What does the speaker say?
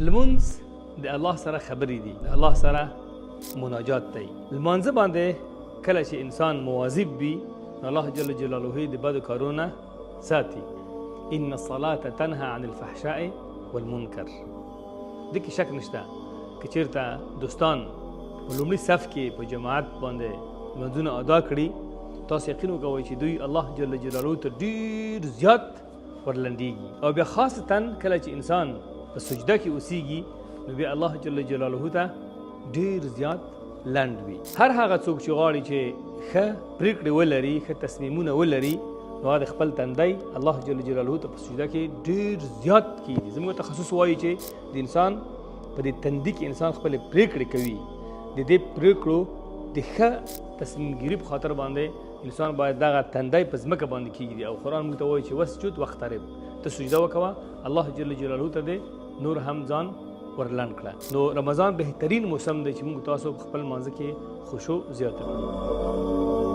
لمونځ د الله سره خبرې دي، د الله سره مناجات دی. لمانځه باندې کله چې انسان مواظب وي نو الله جل جلاله د بدو کارونه ساتي. ان الصلاة تنهى عن الفحشاء والمنکر. دې کې شک نشته که چېرته دوستان په لومړي صف کې په جماعت باندې لمونځونه ادا کړي، تاسو یقین وکوئ چې دوی الله جل جلاله ته ډېر زیات ورلنډېږي. او بیا خاصتا کله چې انسان په سجده کې اوسیږي نو بیا الله جل جلاله ته ډېر زیات لنډ وي. هر هغه څوک چې غواړي چې ښه پرېکړې ولري، ښه تصمیمونه ولري، نو هغه د خپل تندی الله جل جلاله ته په سجده کې ډېر زیات کیږي. زموږ تخصص وایي چې د انسان په دې تندي کې انسان خپلې پرېکړې کوي. د دې پرېکړو د ښه تصمیم ګیري په خاطر باندې انسان باید دغه تندی په ځمکه باندې کیږي. او قرآن موږ ته وایي چې وسجد واقترب، ته سجده وکوه، الله جل جلاله ته دې نور هم ځان ورلنډ کړه. نو رمضان بهترین موسم دی چې موږ تاسو په خپل مانځه کې خشوع زیاته کړو.